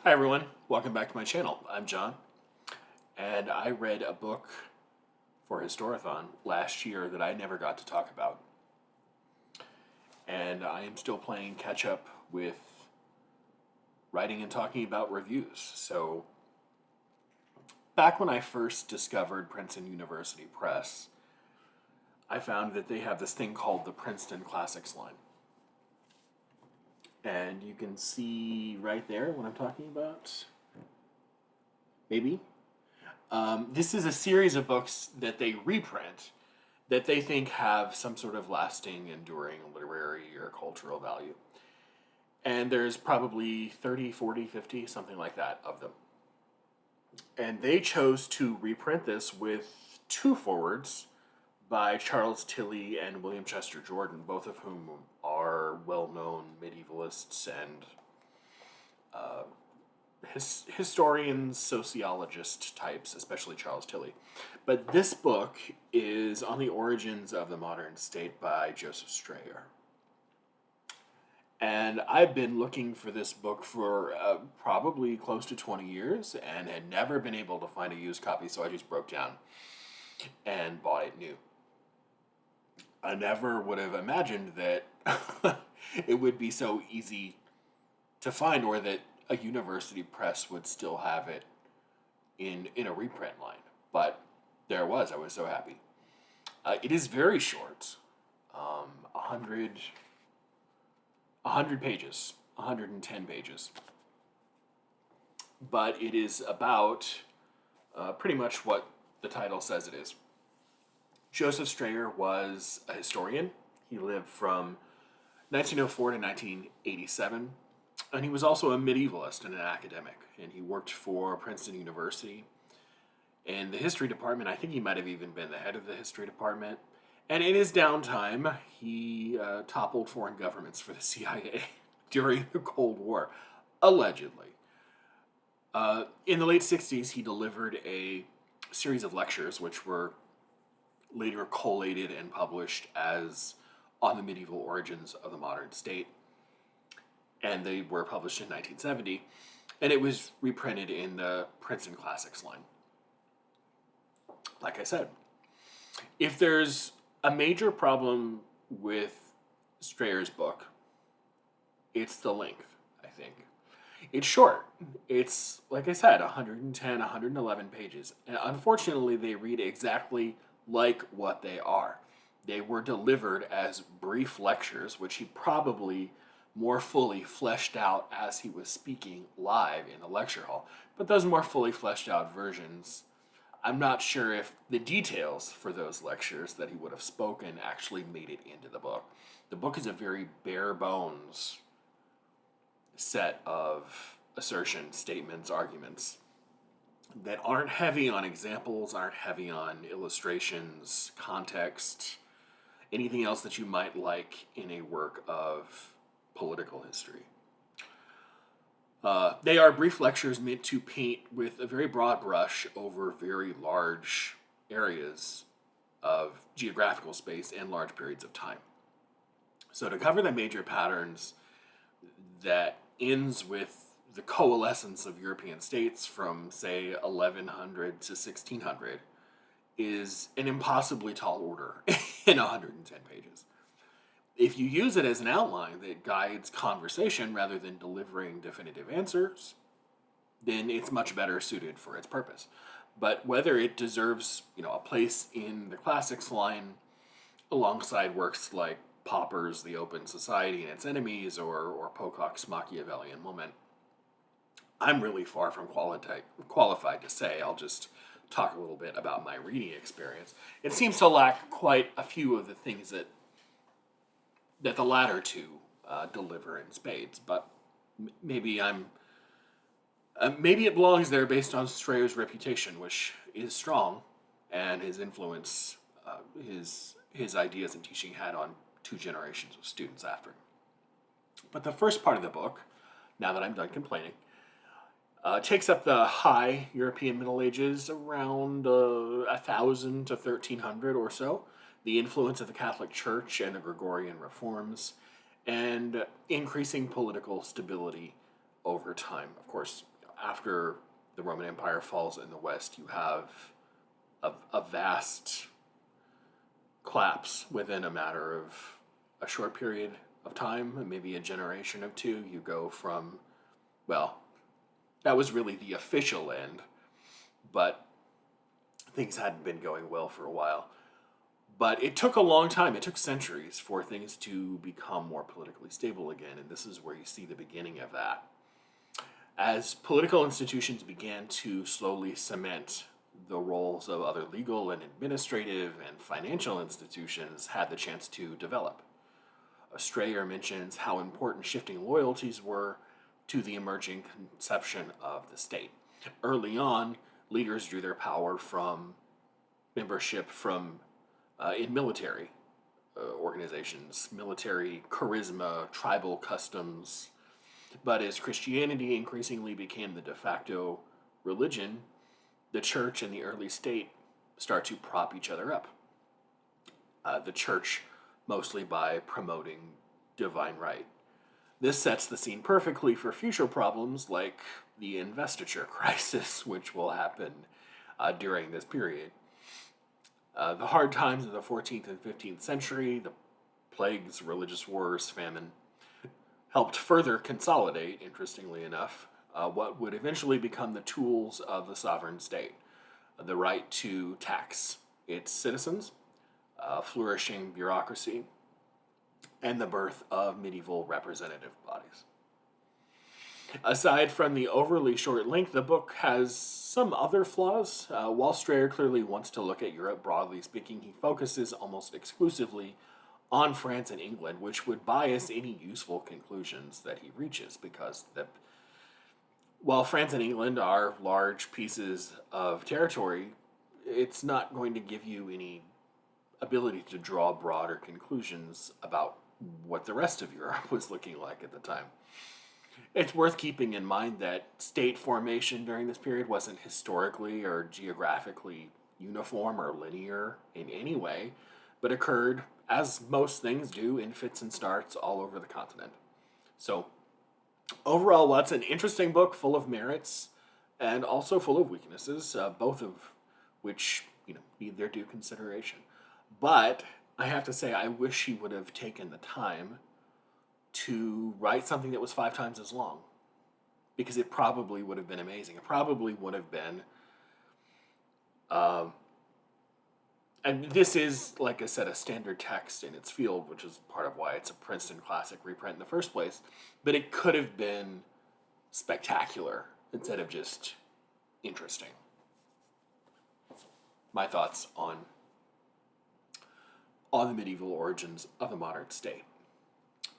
Hi everyone, welcome back to my channel. I'm John, and I read a book for Historathon last year that I never got to talk about. And I am still playing catch up with writing and talking about reviews. So, back when I first discovered Princeton University Press, I found that they have this thing called the Princeton Classics line. And you can see right there what I'm talking about. Maybe. This is a series of books that they reprint that they think have some sort of lasting, enduring literary or cultural value. And there's probably 30, 40, 50, something like that of them. And they chose to reprint this with two forwards by Charles Tilly and William Chester Jordan, both of whom are well-known medievalists and historians, sociologist types, especially Charles Tilly. But this book is On the Origins of the Modern State by Joseph Strayer. And I've been looking for this book for probably close to 20 years and had never been able to find a used copy, so I just broke down and bought it new. I never would have imagined that it would be so easy to find, or that a university press would still have it in a reprint line. But there it was. I was so happy. It is very short, 100 pages, 110 pages. But it is about pretty much what the title says it is. Joseph Strayer was a historian. He lived from 1904 to 1987. And he was also a medievalist and an academic. And he worked for Princeton University in the history department. I think he might have even been the head of the history department. And in his downtime, he toppled foreign governments for the CIA during the Cold War, allegedly. In the late 60s, he delivered a series of lectures, which were later collated and published as On the Medieval Origins of the Modern State. And they were published in 1970. And it was reprinted in the Princeton Classics line. Like I said, if there's a major problem with Strayer's book, it's the length, I think. It's short. It's, like I said, 110, 111 pages. And unfortunately, they read exactly like what they are. They were delivered as brief lectures, which he probably more fully fleshed out as he was speaking live in the lecture hall. But those more fully fleshed out versions, I'm not sure if the details for those lectures that he would have spoken actually made it into the book. The book is a very bare bones set of assertions, statements, arguments that aren't heavy on examples, aren't heavy on illustrations, context, anything else that you might like in a work of political history. They are brief lectures meant to paint with a very broad brush over very large areas of geographical space and large periods of time. So to cover the major patterns that ends with the coalescence of European states from, say, 1100 to 1600 is an impossibly tall order in 110 pages. If you use it as an outline that guides conversation rather than delivering definitive answers, then it's much better suited for its purpose. But whether it deserves, a place in the classics line alongside works like Popper's The Open Society and Its Enemies or Pocock's Machiavellian Moment, I'm really far from qualified to say. I'll just talk a little bit about my reading experience. It seems to lack quite a few of the things that the latter two deliver in spades, but maybe maybe it belongs there based on Strayer's reputation, which is strong, and his influence, his ideas and teaching had on two generations of students after. But the first part of the book, now that I'm done complaining, takes up the high European Middle Ages, around 1000 to 1300 or so, the influence of the Catholic Church and the Gregorian reforms, and increasing political stability over time. Of course, after the Roman Empire falls in the West, you have a vast collapse within a matter of a short period of time, maybe a generation of two. You go from, well, that was really the official end, but things hadn't been going well for a while. But it took a long time, it took centuries for things to become more politically stable again, and this is where you see the beginning of that. As political institutions began to slowly cement the roles of other legal and administrative and financial institutions had the chance to develop. Strayer mentions how important shifting loyalties were to the emerging conception of the state. Early on, leaders drew their power from membership in military organizations, military charisma, tribal customs. But as Christianity increasingly became the de facto religion, the church and the early state start to prop each other up. The church mostly by promoting divine right. This sets the scene perfectly for future problems like the investiture crisis, which will happen during this period. The hard times of the 14th and 15th century, the plagues, religious wars, famine, helped further consolidate, interestingly enough, what would eventually become the tools of the sovereign state: the right to tax its citizens, flourishing bureaucracy, and the birth of medieval representative bodies. Aside from the overly short length, the book has some other flaws. While Strayer clearly wants to look at Europe broadly speaking, he focuses almost exclusively on France and England, which would bias any useful conclusions that he reaches, because while France and England are large pieces of territory, it's not going to give you any ability to draw broader conclusions about what the rest of Europe was looking like at the time. It's worth keeping in mind that state formation during this period wasn't historically or geographically uniform or linear in any way, but occurred, as most things do, in fits and starts all over the continent. So, overall, while it's an interesting book full of merits and also full of weaknesses, both of which need their due consideration. But I have to say, I wish he would have taken the time to write something that was 5 times as long, because it probably would have been amazing. It probably would have been, and this is, like I said, a standard text in its field, which is part of why it's a Princeton Classic reprint in the first place, but it could have been spectacular instead of just interesting. My thoughts on the medieval origins of the modern state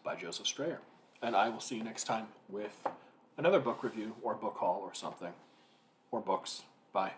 by Joseph Strayer. And I will see you next time with another book review or book haul or something. Or books. Bye.